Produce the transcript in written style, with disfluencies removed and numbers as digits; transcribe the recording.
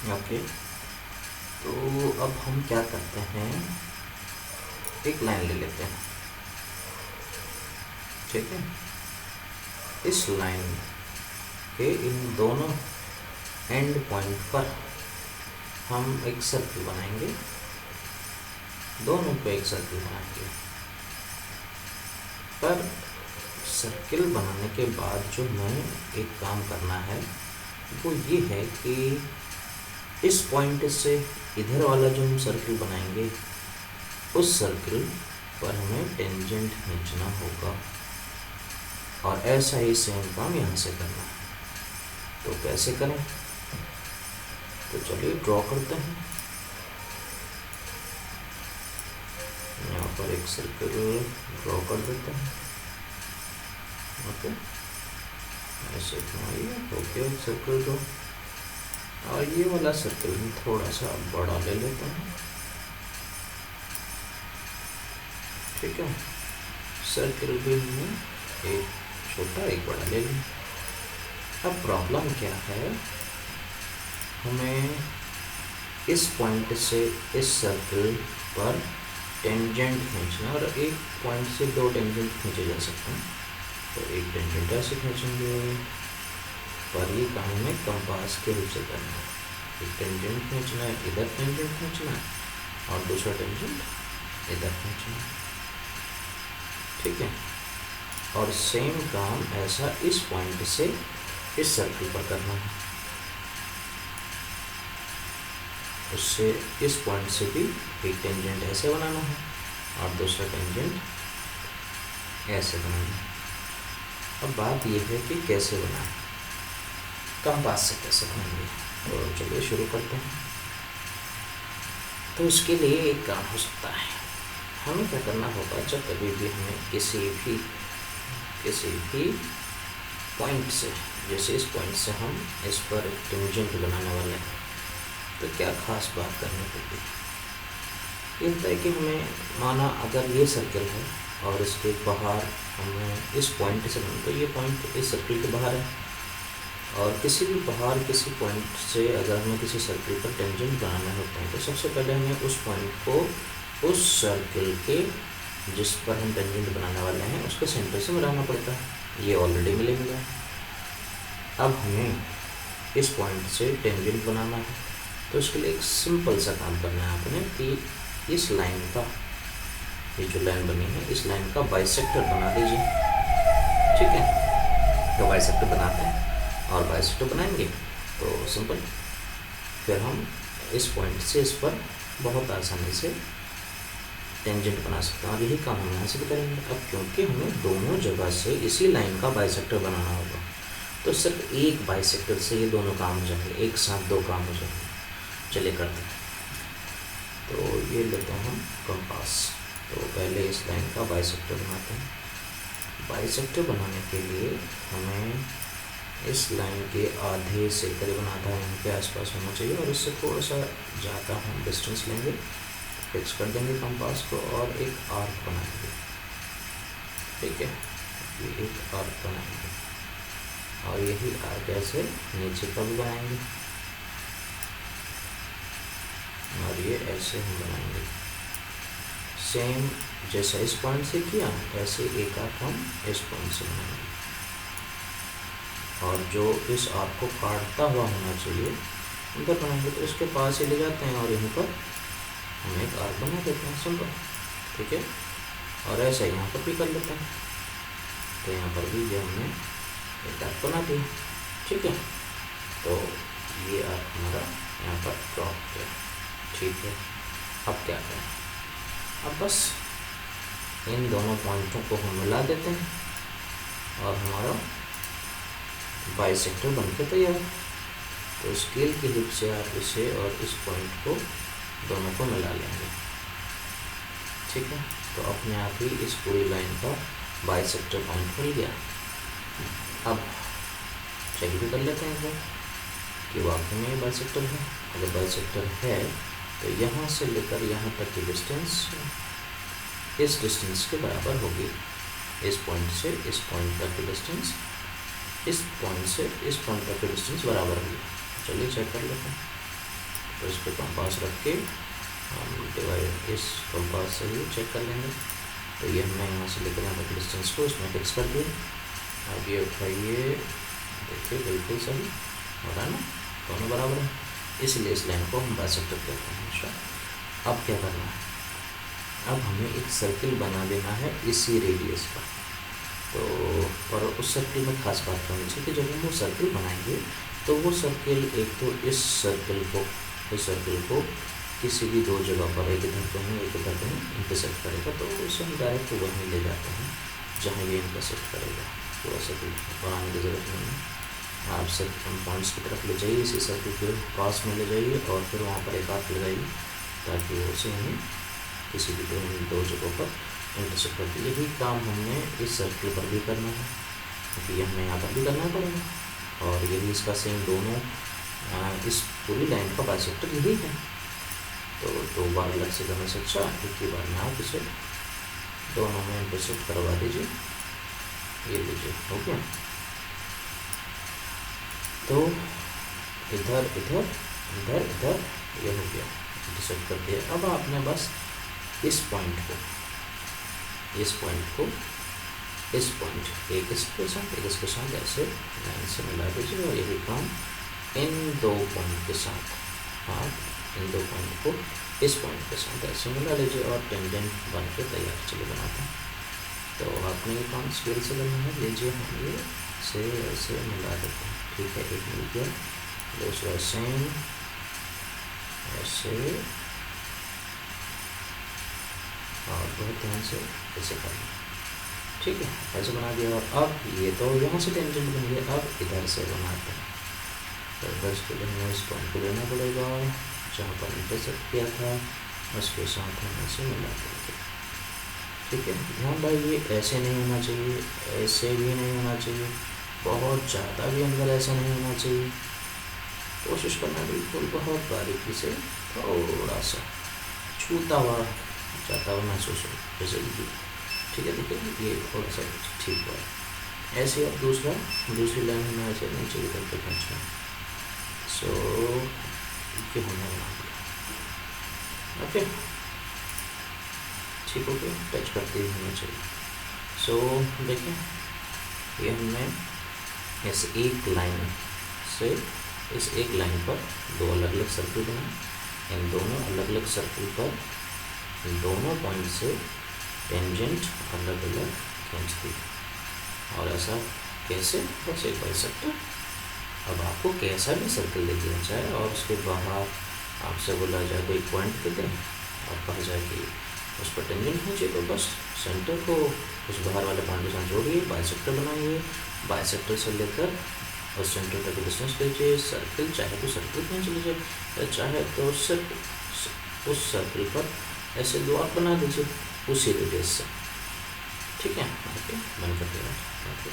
Okay, तो अब हम क्या करते हैं, एक लाइन ले लेते हैं, ठीक है। इस लाइन के इन दोनों एंड पॉइंट पर हम एक सर्कल बनाएंगे, दोनों पे एक सर्कल बनाएंगे। पर सर्कल बनाने के बाद जो हमें एक काम करना है वो ये है कि इस पॉइंट से इधर वाला जो हम सर्कल बनाएंगे उस सर्कल पर हमें टेंजेंट खींचना होगा, और ऐसा ही सेम काम यहाँ से करना है। तो कैसे करें, तो चलिए ड्रॉ करते हैं। यहाँ पर एक सर्कल ड्रॉ कर देते हैं। ओके, ऐसे घुमाइए, ओके, एक सर्कल ड्रॉ। और ये वाला सर्कल हम थोड़ा सा बड़ा ले लेते हैं, ठीक है। सर्कल भी हमने एक छोटा एक बड़ा ले लिया। अब प्रॉब्लम क्या है, हमें इस पॉइंट से इस सर्कल पर टेंजेंट खींचना, और एक पॉइंट से दो टेंजेंट खींचे जा सकते हैं। तो एक टेंजेंट ऐसे खींचेंगे, पर ये काम हमें कंपास के रूप से करना है। एक टेंजेंट खींचना है, इधर टेंजेंट खींचना है, और दूसरा टेंजेंट इधर खींचना है, ठीक है। और सेम काम ऐसा इस पॉइंट से इस सर्कल पर करना है। उससे इस पॉइंट से भी एक टेंजेंट ऐसे बनाना है, और दूसरा टेंजेंट ऐसे बनाना है। अब बात यह है कि कैसे बनाएं, कंपास से कैसे बनाएंगे। तो चलिए शुरू करते हैं। तो इसके लिए एक काम हो सकता है, हमें क्या करना होगा, जब कभी भी हमें किसी भी पॉइंट से, जैसे इस पॉइंट से हम इस पर टेंजेंट बनाने वाले हैं, तो क्या खास बात करनी होगी। ये होता है कि हमें, माना अगर ये सर्कल है और इसके बाहर हमें इस पॉइंट से, तो ये पॉइंट इस सर्कल के बाहर है, और किसी भी बाहर किसी पॉइंट से अगर हमें किसी सर्कल पर टेंजेंट बनाना होता है, तो सबसे पहले हमें उस पॉइंट को उस सर्कल के जिस पर हम टेंजेंट बनाने वाले हैं उसके सेंटर से मिलाना पड़ता है। ये ऑलरेडी मिले हुआ है। अब हमें इस पॉइंट से टेंजेंट बनाना है, तो इसके लिए एक सिंपल सा काम करना है आपने, कि इस लाइन का, ये जो लाइन बनी है, इस लाइन का बाइसेक्टर बना दीजिए, ठीक है। तो बाइसेक्टर बनाते हैं, और बाइसेक्टर बनाएंगे तो सिंपल, फिर हम इस पॉइंट से इस पर बहुत आसानी से टेंजेंट बना सकते हैं, और यही काम हम यहाँ से भी करेंगे। अब क्योंकि हमें दोनों जगह से इसी लाइन का बाइसेक्टर बनाना होगा, तो सिर्फ एक बाइसेक्टर से ये दोनों काम हो जाएंगे, एक साथ दो काम हो जाएंगे। चलिए करते हैं। तो ये लेते हैं हम कंपास। तो पहले इस लाइन का बाइसेक्टर बनाते हैं। बाइसेक्टर बनाने के लिए हमें इस लाइन के आधे से करीबन आधा यहाँ के आसपास होना चाहिए, और इससे थोड़ा सा ज़्यादा हम डिस्टेंस लेंगे, फिक्स कर देंगे कंपास को, और एक आर्क बनाएंगे, ठीक है। ये एक आर्क बनाएंगे, और यही आर्क ऐसे नीचे का भी बनाएंगे, और ये ऐसे हम बनाएंगे। सेम जैसा इस पॉइंट से किया, ऐसे एक आर्क हम इस पॉइंट से बनाएंगे, और जो इस आर्क को काटता हुआ होना चाहिए उधर बनाएंगे। तो इसके पास ही ले जाते हैं, और यहीं पर हम एक आर्क बना देते हैं, सिंपल, ठीक है। और ऐसा यहाँ पर भी कर लेते हैं। तो यहाँ पर भी ये हमने एक आर्क बना दिया, ठीक है। तो ये आर्क हमारा यहाँ पर ड्रॉप किया, ठीक है। अब क्या करें, अब बस इन दोनों पॉइंटों को हम मिला देते हैं, और हमारा बाइसेक्टर बनकर तैयार। तो स्केल की हेल्प से आप इसे और इस पॉइंट को दोनों को मिला लेंगे, ठीक है। तो अपने आप ही इस पूरी लाइन का बाइसेक्टर पॉइंट मिल गया। अब चेक भी कर लेते हैं कि वाकई में बाइसेक्टर है। अगर बाइसेक्टर है तो यहाँ से लेकर यहाँ तक की डिस्टेंस इस डिस्टेंस के बराबर होगी। इस पॉइंट से इस पॉइंट तक की डिस्टेंस, इस पॉइंट से इस पॉइंट तक की डिस्टेंस बराबर होगी। चलिए चेक कर लेते हैं। तो इस पर कंपास रख के हम डिवाइड इस कंपास से ही चेक कर लेंगे। तो ये हमने यहाँ से लेकर यहाँ तक डिस्टेंस को इसमें फिक्स कर दिया। अब ये उठाइए, देखिए बिल्कुल सही हो रहा है ना, दोनों बराबर है, इसलिए इस लाइन को हम बाइसेक्टर कहते हैं हमेशा। अब क्या करना है, अब हमें एक सर्किल बना देना है इसी रेडियस का। तो और उस सर्किल में खास बात होनी चाहिए कि जब हम वो सर्किल बनाएंगे तो वो सर्किल एक तो इस सर्किल को किसी भी दो जगह पर, एक इधर कहीं एक इधर कहीं इंटरसेक्ट करेगा। तो उसे हम डायरेक्ट वहीं ले जाते हैं जहाँ ये इंटरसेक्ट करेगा। पूरा सर्किल बनाने की ज़रूरत नहीं है। आप सब पॉइंट्स की तरफ ले जाइए, इसी सर्किल के पास में ले जाइए और फिर वहाँ पर एक आर्क लगाइए ताकि उसे हमें किसी भी दो जगहों पर इंटरसेक्ट करती है। यही काम हमने इस सर्किल पर भी करना है, क्योंकि हमें यहाँ पर भी करना पड़ेगा। और यही इसका सेम दोनों इस पूरी लाइन का बाइसेक्टर यही है। तो दो बार अलग से करने से अच्छा एक ही बार में आप इसे दोनों में इंटरसेक्ट करवा दीजिए। ये लीजिए, हो गया। तो इधर इधर इधर इधर ये हो गया, इंटरसेक्ट कर दिया। अब आपने बस इस पॉइंट को एक इसके साथ ऐसे लाइन से मिला दीजिए। और यही काम इन दो पॉइंट के साथ, आप इन दो पॉइंट को इस पॉइंट के साथ ऐसे मिला लीजिए और टेंजेंट बन के तैयार। चलिए बनाते हैं। तो आपने ये काम स्केल से करना है। लीजिए हम ये से ऐसे मिला देते हैं, ठीक है। एक मिल गया, दूसरा सेम ऐसे, और बहुत ध्यान से ऐसे करना, ठीक है। ऐसे बना दिया। और अब ये तो यहाँ से टेंजेंट बन गया, अब इधर से बनाते हैं। तो बस के लिए हमें इस पॉइंट को लेना पड़ेगा जहाँ पर इंटरसेक्ट किया था, उसके साथ हम ऐसे मिला देंगे, ठीक है। ध्यान भाई, ये ऐसे नहीं होना चाहिए, ऐसे भी नहीं होना चाहिए, बहुत ज़्यादा भी अंदर ऐसा नहीं होना चाहिए। कोशिश करना बिल्कुल बहुत बारीकी से, थोड़ा सा छूता हुआ जाता हुआ महसूस हो जैसे कि, ठीक है। देखिए ये थोड़ा सा ठीक हुआ। ऐसे अब दूसरी लाइन हमें ऐसे नीचे की तरफ खींचना। सो ये हमने बना दिया, ओके, ठीक हो गया। टच करते ही होना चाहिए। सो देखिए, ये हमने इस एक लाइन से इस एक लाइन पर दो अलग अलग सर्किल बनाए। इन दोनों अलग अलग सर्किल पर दोनों पॉइंट से टेंजेंट अलग अलग खींच दी। और ऐसा कैसे, बस एक बाइसेक्टर। अब आपको कैसा भी सर्किल दे दिया जाए और उसके बाहर आपसे बोला जाए कोई पॉइंट दे दें और कहा जाए कि उस पर टेंजेंट खींचे, तो बस सेंटर को उस बाहर वाले पॉइंट के साथ जोड़िए, बाइसेक्टर बनाइए। बाइसेक्टर से लेकर उस सेंटर तक डिस्टेंस लीजिए। सर्किल चाहे तो सर्किल खींच लीजिए, चाहे तो सिर्फ उस सर्किल पर ऐसे दो आर्क बना दीजिए उसी रेडियस से, ठीक है। ओके, बंद कर दिया। ओके।